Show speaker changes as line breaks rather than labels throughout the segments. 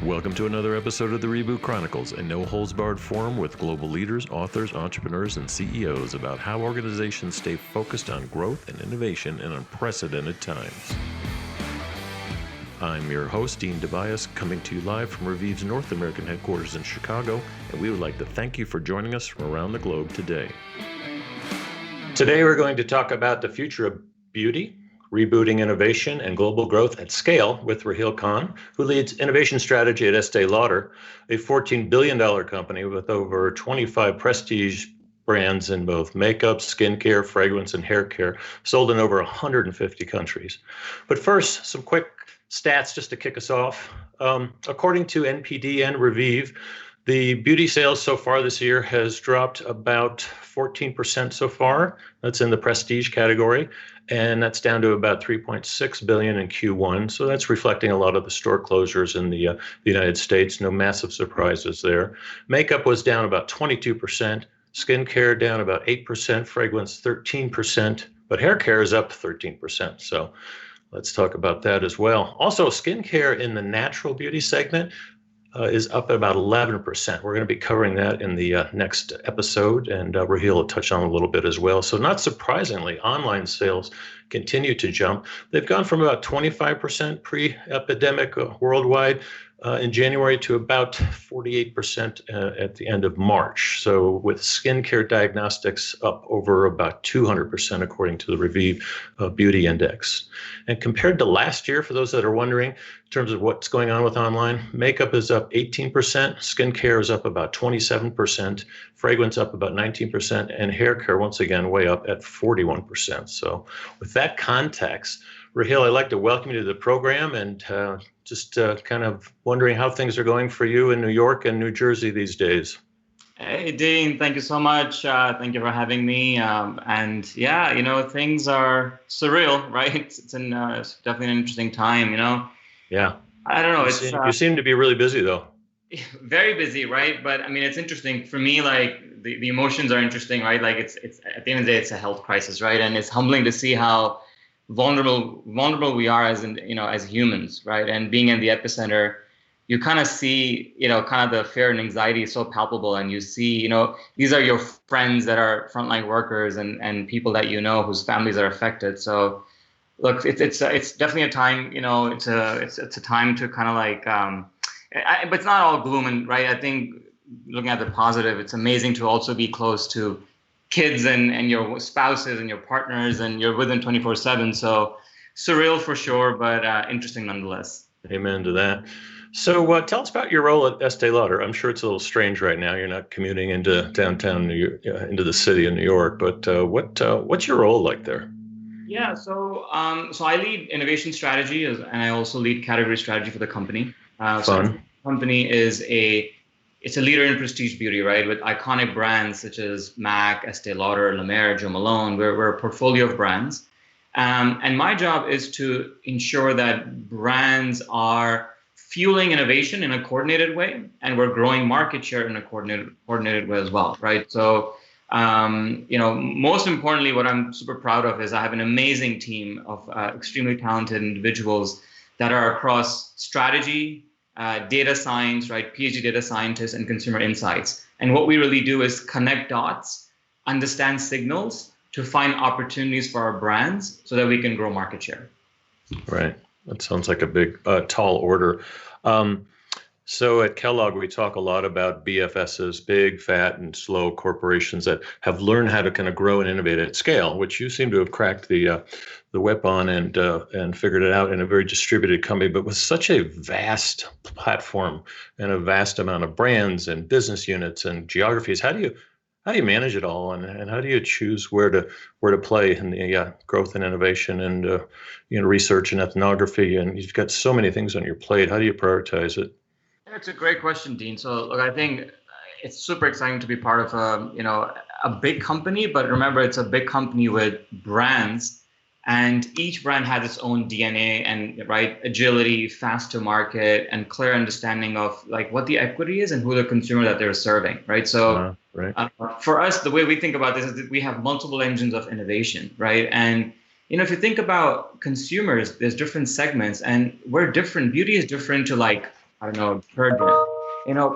Welcome to another episode of the Reboot Chronicles, a no-holds-barred forum with global leaders, authors, entrepreneurs, and CEOs about how organizations stay focused on growth and innovation in unprecedented times. I'm your host, Dean DeBiase, coming to you live from Revee's North American headquarters in Chicago, and we would like to thank you for joining us from around the globe today. Today we're going to talk about the future of beauty, rebooting innovation and global growth at scale with Raheel, who leads innovation strategy at Estee Lauder, a $14 billion company with over 25 prestige brands in both makeup, skincare, fragrance, and hair care, sold in over 150 countries. But first, some quick stats just to kick us off. According to NPD and Revive, the beauty sales so far this year has dropped about 14% so far. That's in the prestige category. And that's down to about 3.6 billion in Q1. So that's reflecting a lot of the store closures in the United States. No massive surprises there. Makeup was down about 22%. Skincare down about 8%. Fragrance 13%. But hair care is up 13%. So let's talk about that as well. Also, skincare in the natural beauty segment is up at about 11%. We're going to be covering that in the next episode, and Raheel will touch on a little bit as well. So not surprisingly, online sales continue to jump. They've gone from about 25% pre-epidemic worldwide in January to about 48% at the end of March. So with skincare diagnostics up over about 200% according to the Revive Beauty Index. And compared to last year, for those that are wondering, in terms of what's going on with online, makeup is up 18%, skincare is up about 27%, fragrance up about 19%, and hair care once again way up at 41%. So with that context, Raheel, I'd like to welcome you to the program and just kind of wondering how things are going for you in New York and New Jersey these days.
Hey, Dean, thank you so much. Thank you for having me. And yeah, things are surreal, right? It's definitely an interesting time,
Yeah.
I don't know.
You seem to be really busy, though.
Very busy, right? But I mean, it's interesting for me. Like the emotions are interesting, right? Like it's at the end of the day, it's a health crisis, right? And it's humbling to see how vulnerable we are as humans, right? And being in the epicenter, you kind of see, kind of the fear and anxiety is so palpable, and you see, these are your friends that are frontline workers and people that whose families are affected. So, look, it's definitely a time, it's a time to kind of like, but it's not all gloom and right. I think looking at the positive, it's amazing to also be close to kids and your spouses and your partners, and you're with them 24/7. So surreal for sure, but interesting nonetheless.
Amen to that. So tell us about your role at Estee Lauder. I'm sure it's a little strange right now. You're not commuting into downtown into the city of New York, but what's your role like there?
Yeah, so I lead innovation strategy, and I also lead category strategy for the company.
Fun.
So the company it's a leader in prestige beauty, right? With iconic brands such as MAC, Estee Lauder, La Mer, Jo Malone. We're a portfolio of brands. And my job is to ensure that brands are fueling innovation in a coordinated way, and we're growing market share in a coordinated way as well, right? So, most importantly, what I'm super proud of is I have an amazing team of extremely talented individuals that are across strategy, data science, right? PhD data scientists and consumer insights. And what we really do is connect dots, understand signals to find opportunities for our brands so that we can grow market share.
Right. That sounds like a big, tall order. So at Kellogg, we talk a lot about BFSs, big, fat, and slow corporations that have learned how to kind of grow and innovate at scale, which you seem to have cracked the whip on and figured it out in a very distributed company, but with such a vast platform and a vast amount of brands and business units and geographies. How do you manage it all, and how do you choose where to play in the growth and innovation and research and ethnography? And you've got so many things on your plate. How do you prioritize it?
That's a great question, Dean. So look, I think it's super exciting to be part of a big company, but remember, it's a big company with brands, and each brand has its own DNA and right agility, fast to market, and clear understanding of like what the equity is and who the consumer that they're serving, right? So for us, the way we think about this is that we have multiple engines of innovation, right? And if you think about consumers, there's different segments, and we're different. Beauty is different to like I don't know, detergent.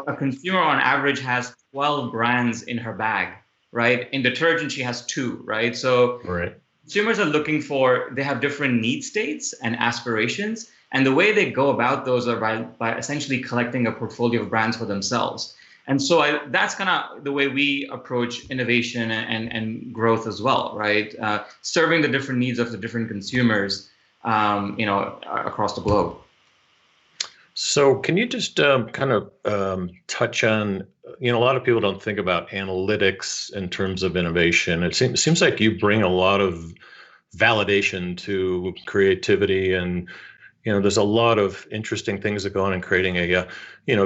A consumer on average has 12 brands in her bag, right? In detergent, she has two, right? So
Right.
consumers are looking for, they have different need states and aspirations. And the way they go about those are by essentially collecting a portfolio of brands for themselves. And so that's kind of the way we approach innovation and growth as well, right? Serving the different needs of the different consumers, across the globe.
So can you just kind of touch on, a lot of people don't think about analytics in terms of innovation. It seems like you bring a lot of validation to creativity, and there's a lot of interesting things that go on in creating a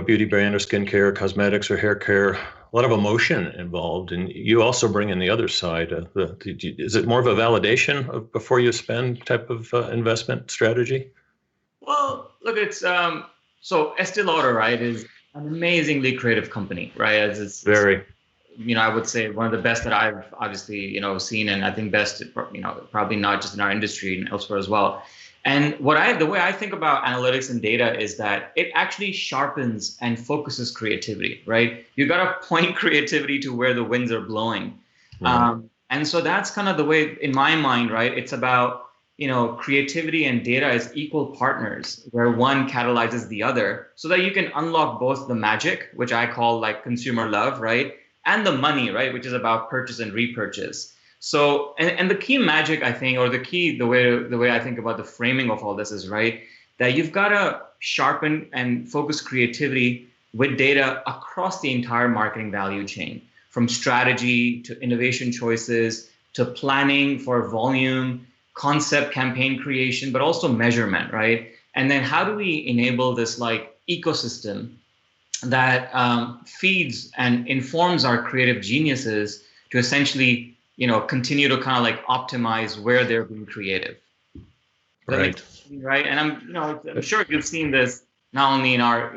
beauty brand or skincare, cosmetics or hair care. A lot of emotion involved, and you also bring in the other side. Is it more of a validation of before you spend type of investment strategy?
Well, look, it's so Estee Lauder, right, is an amazingly creative company, right? It's
Very.
I would say one of the best that I've obviously, seen, and I think best, probably not just in our industry and elsewhere as well. And the way I think about analytics and data is that it actually sharpens and focuses creativity, right? You got to point creativity to where the winds are blowing. And so that's kind of the way, in my mind, right? It's about, creativity and data as equal partners, where one catalyzes the other, so that you can unlock both the magic, which I call like consumer love, right? And the money, right? Which is about purchase and repurchase. So, and the key magic, I think, or the way I think about the framing of all this is, right, that you've got to sharpen and focus creativity with data across the entire marketing value chain, from strategy to innovation choices to planning for volume, concept, campaign creation, but also measurement, right? And then how do we enable this like ecosystem that feeds and informs our creative geniuses to essentially, continue to kind of like optimize where they're being creative.
Right.
Right. And I'm sure you've seen this not only in our,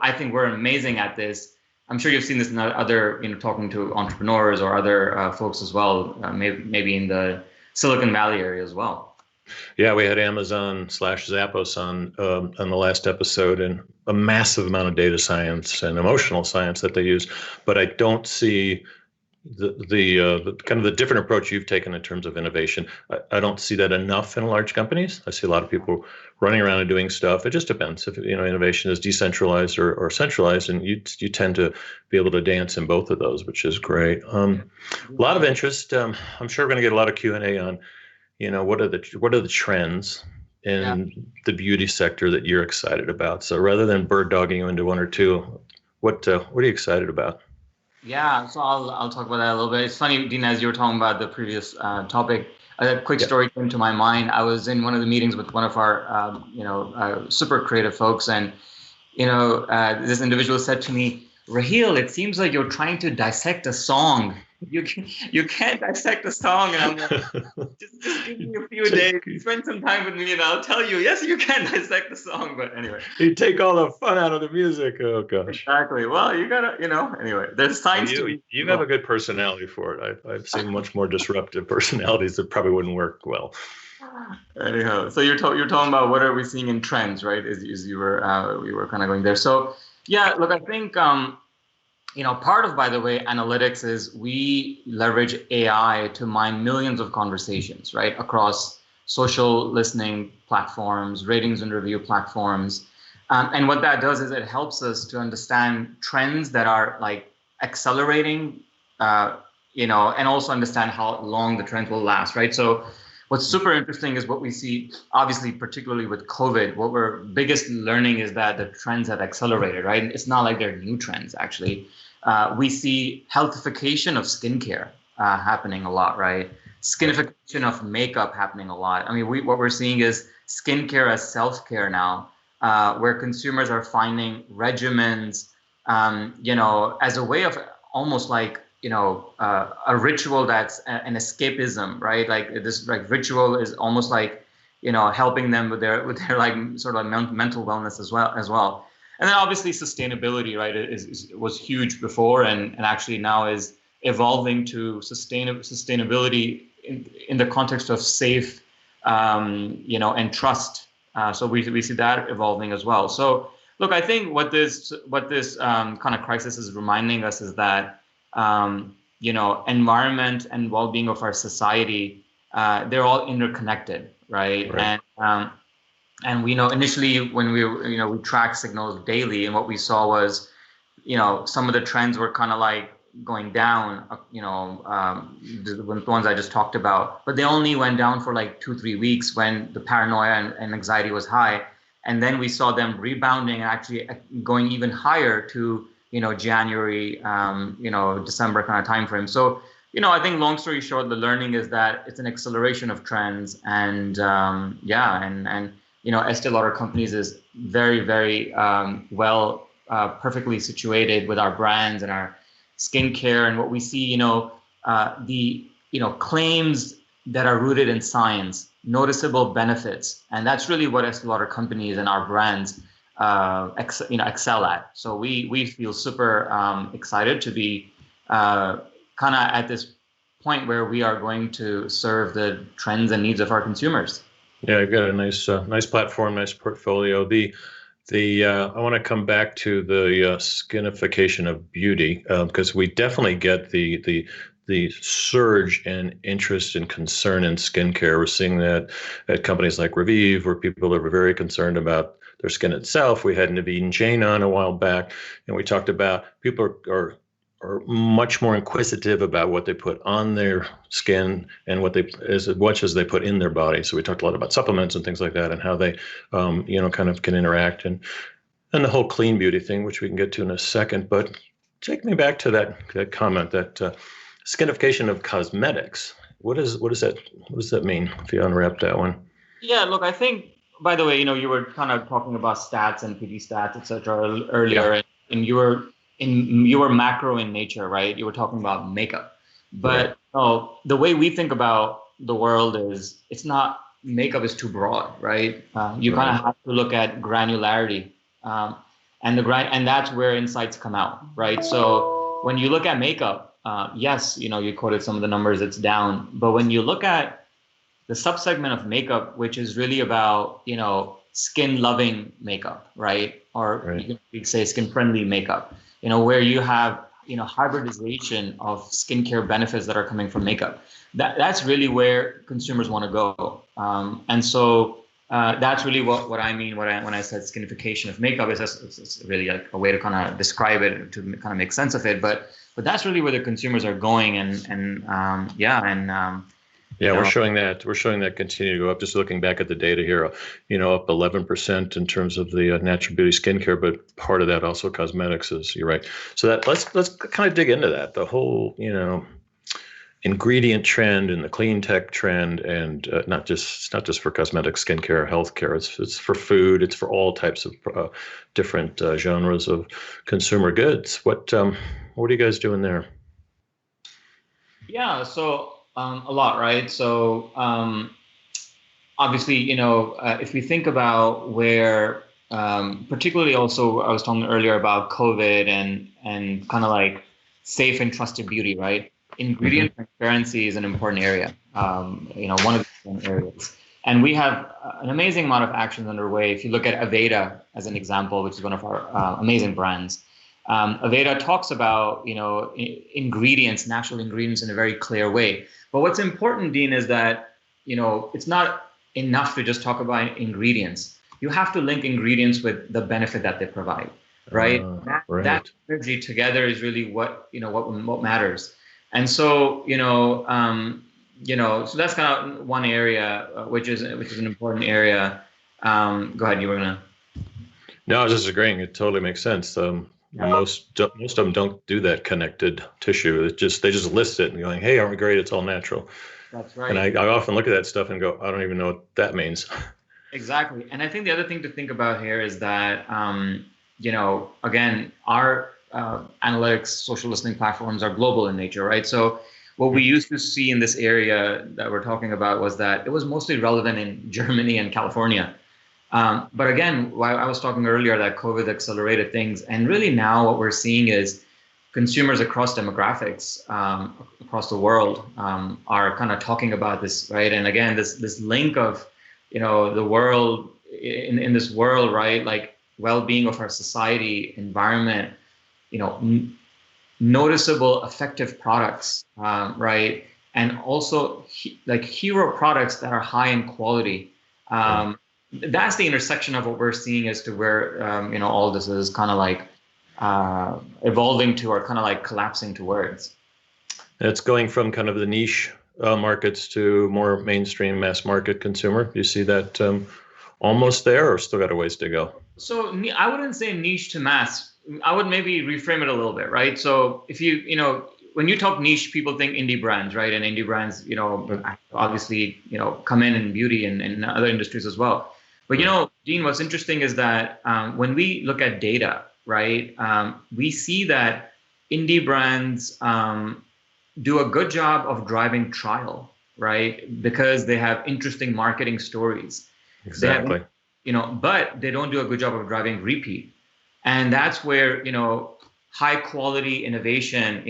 I think we're amazing at this. I'm sure you've seen this in other, talking to entrepreneurs or other folks as well, maybe in the Silicon Valley area as well.
Yeah, we had Amazon/Zappos on the last episode, and a massive amount of data science and emotional science that they use. But I don't see the kind of the different approach you've taken in terms of innovation. I don't see that enough in large companies. I see a lot of people running around and doing stuff. It just depends if innovation is decentralized or centralized, and you tend to be able to dance in both of those, which is great. A lot of interest. I'm sure we're going to get a lot of Q&A on what are the trends in the beauty sector that you're excited about. So rather than bird dogging you into one or two, what are you excited about?
Yeah, so I'll talk about that a little bit. It's funny, Dean, as you were talking about the previous topic, a quick story came to my mind. I was in one of the meetings with one of our, super creative folks, and this individual said to me, "Raheel, it seems like you're trying to dissect a song. You can't dissect a song." And I'm like, just give me a few days, spend some time with me, and I'll tell you, yes, you can dissect the song. But anyway,
you take all the fun out of the music. Oh gosh.
Exactly. Well, you gotta, anyway, there's science to.
You have a good personality for it. I've seen much more disruptive personalities that probably wouldn't work well.
Anyhow, so you're talking about what are we seeing in trends, right? As you were we were kind of going there. So yeah, look, I think part of, by the way, analytics is we leverage AI to mine millions of conversations, right, across social listening platforms, ratings and review platforms. And what that does is it helps us to understand trends that are like accelerating, and also understand how long the trends will last, right? So what's super interesting is what we see, obviously, particularly with COVID, what we're biggest learning is that the trends have accelerated, right? It's not like they're new trends, actually. We see healthification of skincare happening a lot, right? Skinification of makeup happening a lot. I mean, what we're seeing is skincare as self-care now, where consumers are finding regimens, as a way of almost like, a ritual that's an escapism, right? Like this like ritual is almost like, helping them with their like sort of like mental wellness as well. And then obviously sustainability, right, was huge before, and actually now is evolving to sustainability in the context of safe, and trust. So we see that evolving as well. So Look, I think what this kind of crisis is reminding us is that environment and well-being of our society, they're all interconnected, right?
Right.
And we know initially when we track signals daily, and what we saw was, some of the trends were kind of like going down, the ones I just talked about, but they only went down for like 2, 3 weeks when the paranoia and anxiety was high. And then we saw them rebounding and actually going even higher to, January, December kind of timeframe. So, I think long story short, the learning is that it's an acceleration of trends, and Estee Lauder Companies is very, very perfectly situated with our brands and our skincare, and what we see, the claims that are rooted in science, noticeable benefits, and that's really what Estee Lauder Companies and our brands excel at. So we feel super excited to be kind of at this point where we are going to serve the trends and needs of our consumers.
Yeah, I've got a nice platform, nice portfolio. I want to come back to the skinification of beauty, because we definitely get the surge in interest and concern in skincare. We're seeing that at companies like Raheel, where people are very concerned about their skin itself. We had Naveen Jain on a while back, and we talked about people are much more inquisitive about what they put on their skin and as much as they put in their body. So we talked a lot about supplements and things like that, and how they, kind of can interact, and the whole clean beauty thing, which we can get to in a second. But take me back to that comment, that skinification of cosmetics. What does that mean? If you unwrap that one.
Yeah, look, I think, by the way, you were kind of talking about stats and PD stats, et cetera, earlier, and you were macro in nature, right? You were talking about makeup, but the way we think about the world is, it's not, makeup is too broad, right? You kind of have to look at granularity, and that's where insights come out, right? So when you look at makeup, yes, you quoted some of the numbers, it's down, but when you look at the subsegment of makeup, which is really about, skin loving makeup, right? Or you can say skin friendly makeup, where you have, hybridization of skincare benefits that are coming from makeup. That's really where consumers want to go. And so that's really what I mean when I said skinification of makeup. It's really like a way to kind of describe it, to kind of make sense of it. But that's really where the consumers are going,
we're showing that continue to go up. Just looking back at the data here, up 11% in terms of the natural beauty skincare, but part of that also cosmetics is. You're right. So that let's kind of dig into that. The whole ingredient trend and the clean tech trend, and not just for cosmetics, skincare, healthcare. It's for food. It's for all types of different genres of consumer goods. What are you guys doing there?
Yeah. So. A lot, right? So obviously, if we think about where, particularly also, I was talking earlier about COVID and kind of like safe and trusted beauty, right? Ingredient transparency is an important area, one of the important areas. And we have an amazing amount of actions underway. If you look at Aveda as an example, which is one of our amazing brands, Aveda talks about, ingredients, natural ingredients in a very clear way. But what's important, Dean, is that, it's not enough to just talk about ingredients. You have to link ingredients with the benefit that they provide, right? That energy together is really what matters. And so, so that's kind of one area, which is an important area. Go ahead, you were gonna.
No, I was just agreeing. It totally makes sense. Most of them don't do that connected tissue. They just list it and going, "Hey, aren't we great? It's all natural."
That's right.
And I often look at that stuff and go, "I don't even know what that means."
Exactly. And I think the other thing to think about here is that, again, our analytics, social listening platforms are global in nature, right? So what we used to see in this area that we're talking about was that it was mostly relevant in Germany and California. But again, while I was talking earlier that COVID accelerated things, and really now what we're seeing is consumers across demographics, across the world, are kind of talking about this, right? And again, this link of, the world in this world, right? Like well-being of our society, environment, noticeable, effective products, right? And also like hero products that are high in quality. That's the intersection of what we're seeing as to where all this is kind of like evolving to, or kind of like collapsing towards.
It's going from kind of the niche markets to more mainstream mass market consumer. Do you see that almost there, or still got a ways to go?
So I wouldn't say niche to mass. I would maybe reframe it a little bit, right? So if when you talk niche, people think indie brands, right? And indie brands, obviously, come in beauty and other industries as well. But, Dean, what's interesting is that when we look at data, right, we see that indie brands do a good job of driving trial, right? Because they have interesting marketing stories.
Exactly.
But they don't do a good job of driving repeat. And that's where, high quality innovation,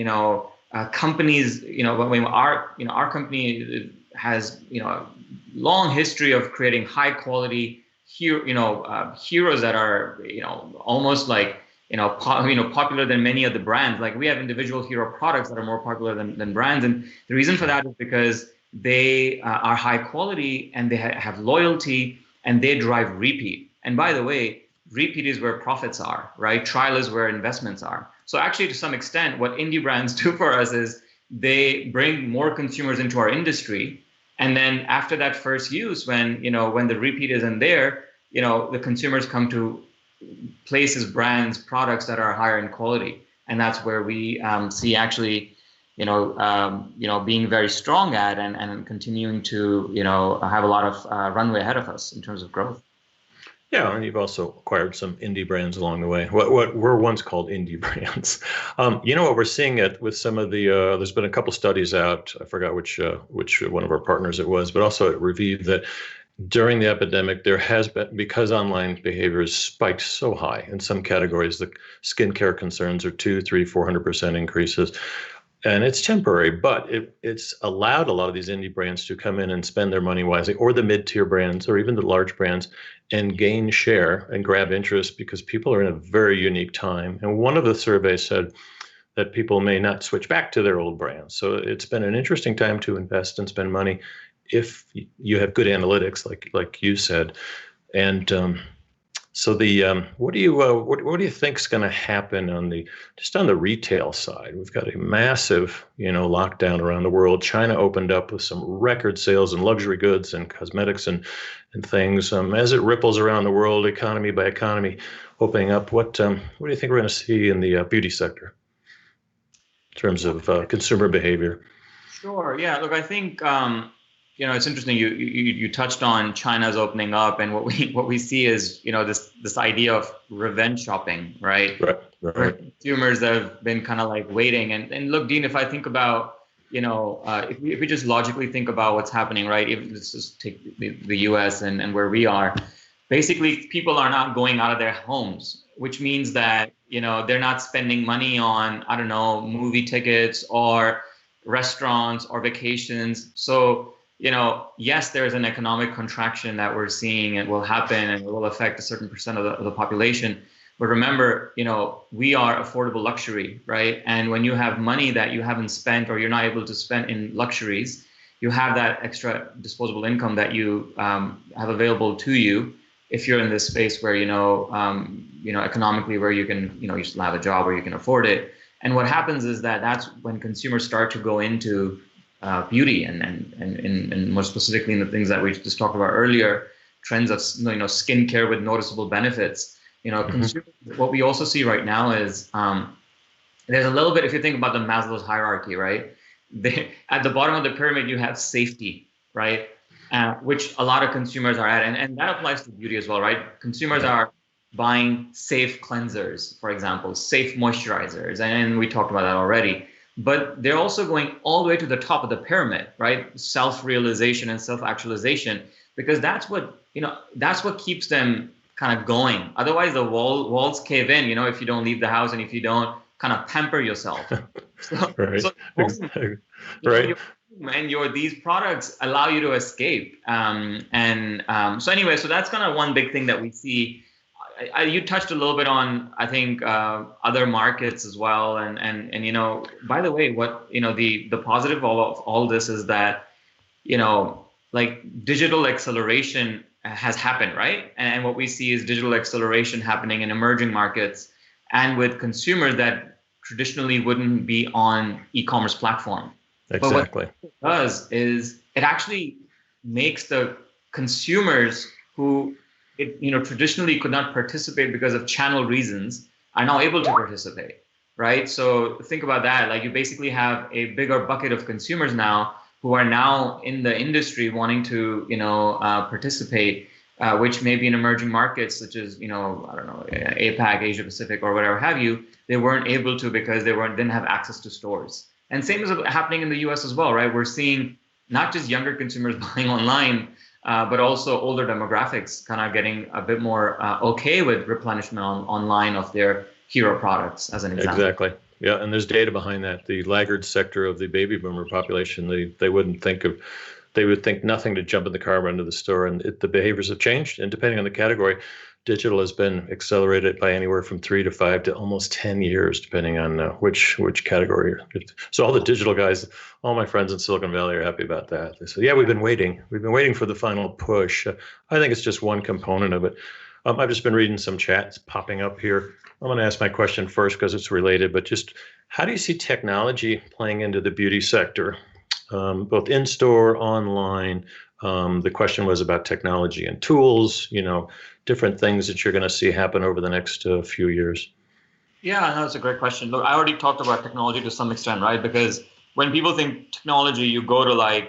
companies, when our company has, a long history of creating high quality heroes that are, almost like, popular than many of the brands. Like we have individual hero products that are more popular than brands. And the reason for that is because they are high quality and they have loyalty and they drive repeat. And by the way, repeat is where profits are, right? Trial is where investments are. So actually, to some extent, what indie brands do for us is they bring more consumers into our industry. And then after that first use, when the repeat isn't there, the consumers come to places, brands, products that are higher in quality. And that's where we see actually, being very strong at and continuing to, have a lot of runway ahead of us in terms of growth.
Yeah, and you've also acquired some indie brands along the way. What were once called indie brands. What we're seeing with some of the there's been a couple studies out. I forgot which one of our partners it was, but also it reviewed that during the epidemic there has been, because online behavior has spiked so high in some categories, the skincare concerns are 200, 300, 400% increases. And it's temporary, but it's allowed a lot of these indie brands to come in and spend their money wisely, or the mid-tier brands, or even the large brands, and gain share and grab interest because people are in a very unique time. And one of the surveys said that people may not switch back to their old brands. So it's been an interesting time to invest and spend money if you have good analytics, like you said. And so what do you think is going to happen on the retail side? We've got a massive lockdown around the world. China opened up with some record sales in luxury goods and cosmetics and things. As it ripples around the world, economy by economy, opening up. What do you think we're going to see in the beauty sector in terms of consumer behavior?
Sure. Yeah. Look, I think it's interesting. You touched on China's opening up, and what we see is this idea of revenge shopping, right?
Right.
Consumers have been kind of like waiting, and look, Dean, if I think about if we just logically think about what's happening, right? Let's just take the U.S. and where we are. Basically, people are not going out of their homes, which means that they're not spending money on, I don't know, movie tickets or restaurants or vacations. So yes, there's an economic contraction that we're seeing and will happen and it will affect a certain percent of the population. But remember, we are affordable luxury, right? And when you have money that you haven't spent or you're not able to spend in luxuries, you have that extra disposable income that you have available to you if you're in this space where, economically where you can, you still have a job where you can afford it. And what happens is that's when consumers start to go into beauty and more specifically in the things that we just talked about earlier, trends of skincare with noticeable benefits. Consumers, what we also see right now is there's a little bit, if you think about the Maslow's hierarchy, right? At the bottom of the pyramid you have safety, right? Which a lot of consumers are at, and that applies to beauty as well, right? Consumers are buying safe cleansers, for example, safe moisturizers, and we talked about that already. But they're also going all the way to the top of the pyramid, right? Self-realization and self-actualization, because that's what keeps them kind of going. Otherwise, the walls cave in, if you don't leave the house and if you don't kind of pamper yourself.
Right.
Right. And these products allow you to escape. So anyway, so that's kind of one big thing that we see. you touched a little bit on, I think, other markets as well. And by the way, what, the positive of all this is that, like digital acceleration has happened, right? And what we see is digital acceleration happening in emerging markets and with consumers that traditionally wouldn't be on e-commerce platform.
Exactly.
But what it does is it actually makes the consumers who traditionally could not participate because of channel reasons are now able to participate, right? So think about that. Like you basically have a bigger bucket of consumers now who are now in the industry wanting to participate, which may be in emerging markets such as I don't know, APAC, Asia Pacific, or whatever have you. They weren't able to because they didn't have access to stores. And same is happening in the US as well, right? We're seeing not just younger consumers buying online, but also older demographics kind of getting a bit more okay with replenishment online of their hero products, as an example.
Exactly. Yeah, and there's data behind that. The laggard sector of the baby boomer population, they would think nothing to jump in the car, run to the store, and the behaviors have changed. And depending on the category, digital has been accelerated by anywhere from 3 to 5 to almost 10 years, depending on which category. So all the digital guys, all my friends in Silicon Valley are happy about that. They say, yeah, we've been waiting for the final push. I think it's just one component of it. I've just been reading some chats popping up here. I'm going to ask my question first because it's related, but just how do you see technology playing into the beauty sector, both in-store, online? The question was about technology and tools, different things that you're going to see happen over the next few years.
Yeah, no, that's a great question. Look, I already talked about technology to some extent, right? Because when people think technology, you go to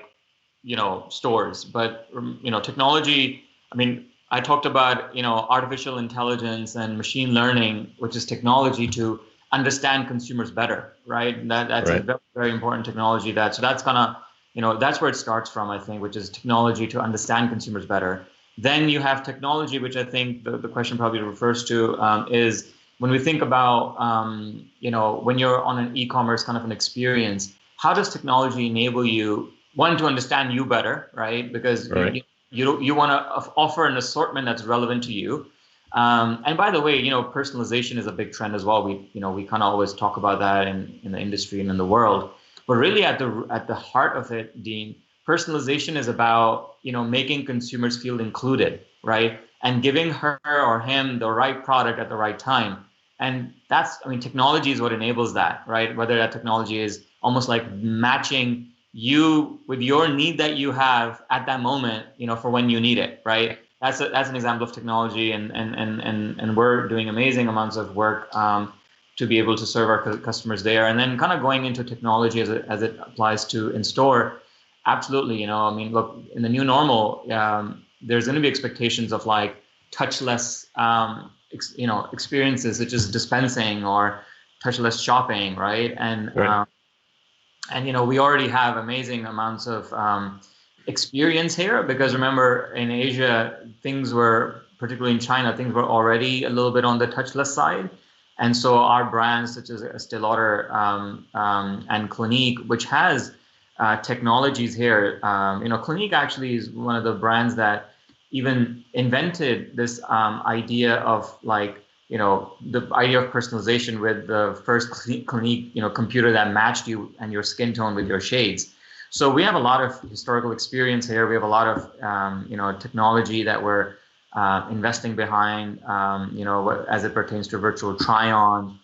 stores, but technology, I mean, I talked about, artificial intelligence and machine learning, which is technology to understand consumers better, right? That's right. A very, very important technology. So that's that's where it starts from, I think, which is technology to understand consumers better. Then you have technology, which I think the question probably refers to, is when we think about, when you're on an e-commerce kind of an experience, how does technology enable you, one, to understand you better, right? Because
right.
You want to offer an assortment that's relevant to you. And by the way, personalization is a big trend as well. We kind of always talk about that in the industry and in the world. But really at the heart of it, Dean, personalization is about, making consumers feel included, right? And giving her or him the right product at the right time. And technology is what enables that, right? Whether that technology is almost like matching you with your need that you have at that moment, for when you need it, right? That's an example of technology, and we're doing amazing amounts of work to be able to serve our customers there. And then kind of going into technology as it applies to in store, absolutely. Look, in the new normal, there's going to be expectations of like touchless, experiences such as dispensing or touchless shopping, right? And
right.
We already have amazing amounts of experience here, because remember, in Asia, particularly in China, things were already a little bit on the touchless side. And so our brands such as Estee Lauder and Clinique, which has technologies here, Clinique actually is one of the brands that even invented this idea of the idea of personalization with the first Clinique, computer that matched you and your skin tone with your shades. So we have a lot of historical experience here. We have a lot of, technology that we're investing behind, as it pertains to virtual try-on.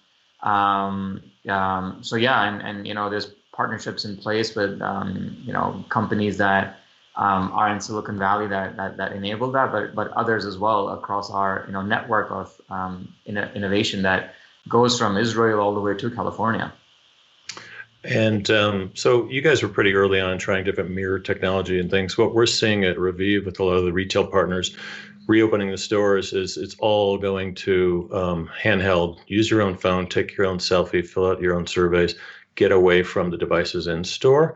So yeah, and there's partnerships in place with, companies that are in Silicon Valley that enable that, but others as well across our network of innovation that goes from Israel all the way to California.
And so you guys were pretty early on trying different mirror technology and things. What we're seeing at Revive with a lot of the retail partners reopening the stores is it's all going to handheld. Use your own phone, take your own selfie, fill out your own surveys, get away from the devices in store.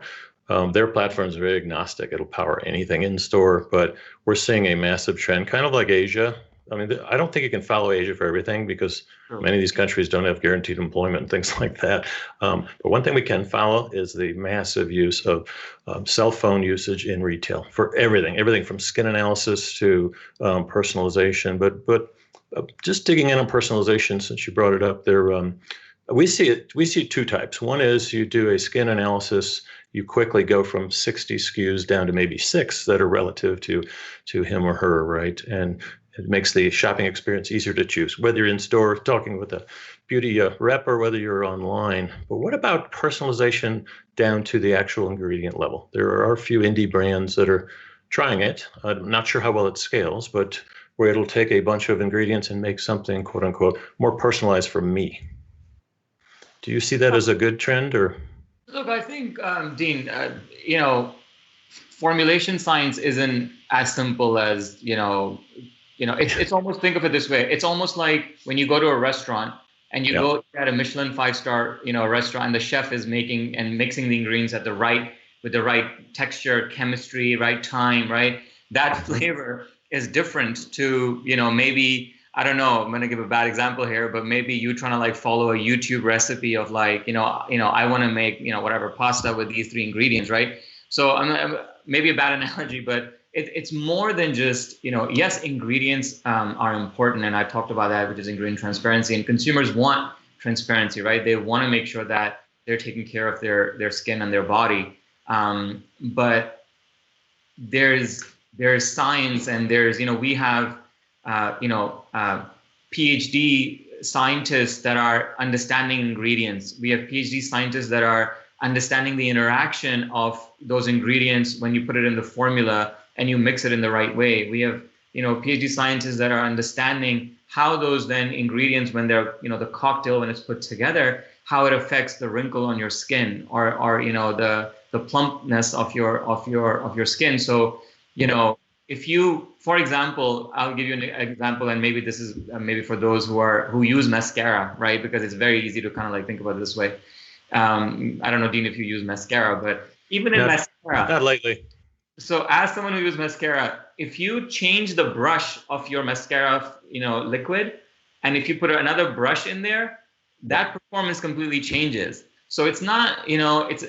Their platforms are very agnostic. It'll power anything in store, but we're seeing a massive trend, kind of like Asia, I mean, I don't think you can follow Asia for everything because
True.
many of these countries don't have guaranteed employment and things like that. But one thing we can follow is the massive use of cell phone usage in retail for everything from skin analysis to personalization. But just digging in on personalization, since you brought it up, we see two types. One is you do a skin analysis, you quickly go from 60 SKUs down to maybe 6 that are relative to him or her, right? And it makes the shopping experience easier to choose, whether you're in store talking with a beauty rep or whether you're online. But what about personalization down to the actual ingredient level? There are a few indie brands that are trying it. I'm not sure how well it scales, but where it'll take a bunch of ingredients and make something, quote unquote, more personalized for me. Do you see that as a good trend, or?
Look, I think, Dean, formulation science isn't as simple as, it's almost, think of it this way. It's almost like when you go to a restaurant and you go at a Michelin 5-star, restaurant, and the chef is making and mixing the ingredients with the right texture, chemistry, right time, right? That flavor is different to, maybe, I don't know, I'm going to give a bad example here, but maybe you trying to like follow a YouTube recipe of like, I want to make, whatever pasta with these 3 ingredients, right? So I'm maybe a bad analogy, but it's more than just, yes, ingredients are important. And I talked about that, which is ingredient transparency, and consumers want transparency, right? They want to make sure that they're taking care of their skin and their body. But there's science, and we have, PhD scientists that are understanding ingredients. We have PhD scientists that are understanding the interaction of those ingredients when you put it in the formula and you mix it in the right way. We have, PhD scientists that are understanding how those then ingredients, when they're, the cocktail, when it's put together, how it affects the wrinkle on your skin, or the plumpness of your skin. So, if you, for example, I'll give you an example, and maybe this is maybe for those who use mascara, right? Because it's very easy to kind of like think about it this way. I don't know, Dean, if you use mascara, but even in mascara.
Not lately.
So as someone who uses mascara, if you change the brush of your mascara, liquid, and if you put another brush in there, that performance completely changes. So it's not, it's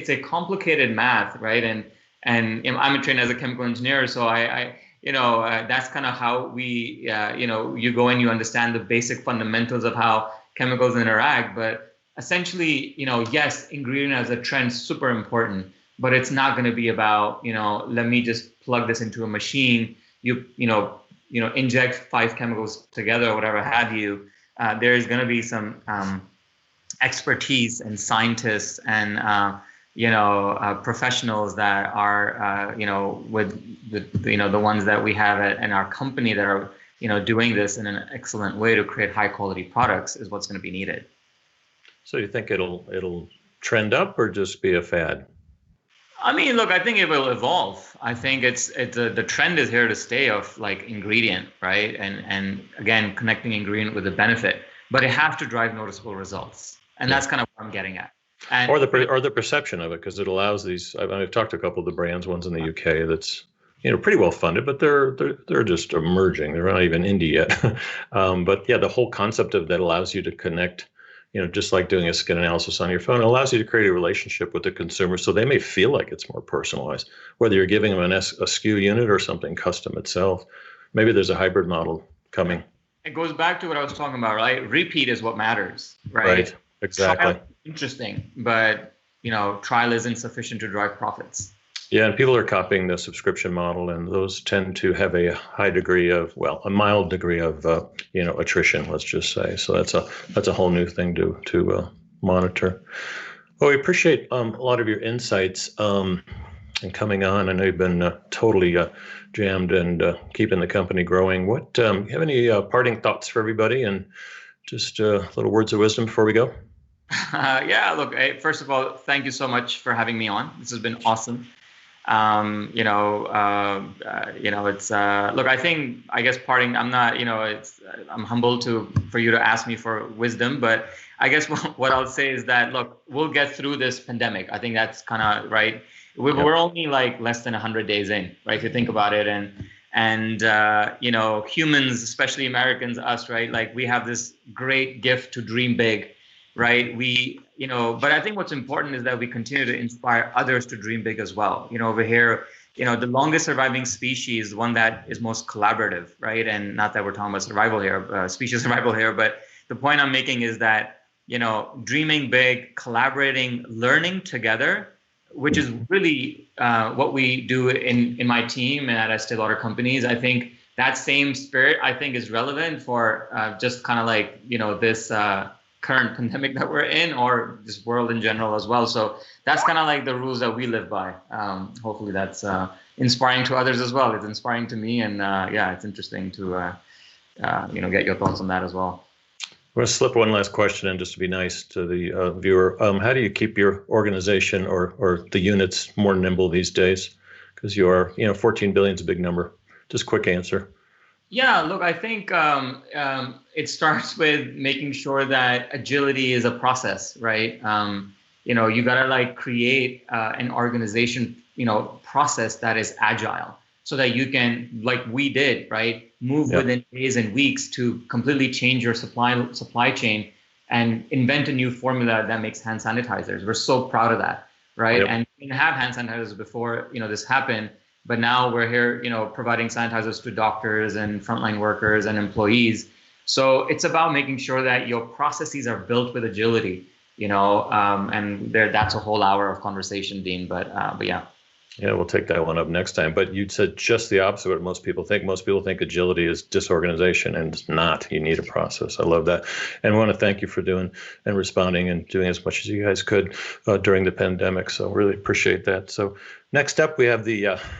a complicated math, right? And I'm trained as a chemical engineer, so that's kind of how we, you go and you understand the basic fundamentals of how chemicals interact. But essentially, yes, ingredient as a trend, super important, but it's not going to be about, let me just plug this into a machine, you inject 5 chemicals together or whatever have you. There's going to be some expertise and scientists and professionals that are, with the ones that we have in our company that are, doing this in an excellent way to create high quality products is what's going to be needed.
So you think it'll trend up or just be a fad?
I mean, look, I think it will evolve. I think the trend is here to stay of like ingredient, right? And again, connecting ingredient with the benefit, but it has to drive noticeable results. And that's kind of what I'm getting at. And,
or the perception of it, because it allows these. I've talked to a couple of the brands, ones in the UK that's pretty well funded, but they're just emerging. They're not even indie yet. But yeah, the whole concept of that allows you to connect. Just like doing a skin analysis on your phone, it allows you to create a relationship with the consumer, so they may feel like it's more personalized. Whether you're giving them a SKU unit or something custom itself, maybe there's a hybrid model coming.
It goes back to what I was talking about, right? Repeat is what matters, right?
Right. Exactly.
Trial, interesting, but trial isn't sufficient to drive profits.
Yeah, and people are copying the subscription model, and those tend to have a high degree of, a mild degree of, attrition. Let's just say. So that's a whole new thing to monitor. Well, we appreciate a lot of your insights and coming on. I know you've been totally jammed and keeping the company growing. What you have any parting thoughts for everybody, and just little words of wisdom before we go?
Yeah, look, first of all, thank you so much for having me on. This has been awesome. It's look, I guess parting, I'm not, I'm humbled for you to ask me for wisdom, but I guess what I'll say is that, look, we'll get through this pandemic. I think that's kind of right. We're only like less than 100 days in, right? If you think about it. And And humans, especially Americans, us, right? Like we have this great gift to dream big, right? But I think what's important is that we continue to inspire others to dream big as well. Over here, the longest surviving species, the one that is most collaborative, right? And not that we're talking about survival here, species survival here, but the point I'm making is that, dreaming big, collaborating, learning together, which is really what we do in my team and at Estee Lauder companies. I think that same spirit, I think, is relevant for just kind of like, this current pandemic that we're in, or this world in general as well. So that's kind of like the rules that we live by. Hopefully that's inspiring to others as well. It's inspiring to me, and it's interesting to get your thoughts on that as well.
I'm going to slip one last question in just to be nice to the viewer. How do you keep your organization or the units more nimble these days? Because you are, 14 billion is a big number. Just quick answer.
Yeah, look, I think it starts with making sure that agility is a process, right? You got to like create an organization, process that is agile, so that you can, like we did, right, move within days and weeks to completely change your supply chain and invent a new formula that makes hand sanitizers. We're so proud of that, right? And we didn't have hand sanitizers before, this happened. But now we're here, providing sanitizers to doctors and frontline workers and employees. So it's about making sure that your processes are built with agility, and that's a whole hour of conversation, Dean. But yeah.
Yeah, we'll take that one up next time. But you said just the opposite of what most people think. Most people think agility is disorganization, and it's not. You need a process. I love that. And I want to thank you for doing and responding and doing as much as you guys could during the pandemic. So really appreciate that. So next up, we have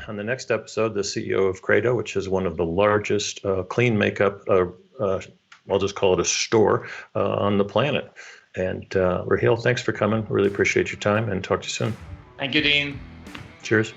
on the next episode, the CEO of Credo, which is one of the largest clean makeup, I'll just call it a store on the planet. And Raheel, thanks for coming. Really appreciate your time, and talk to you soon.
Thank you, Dean.
Cheers.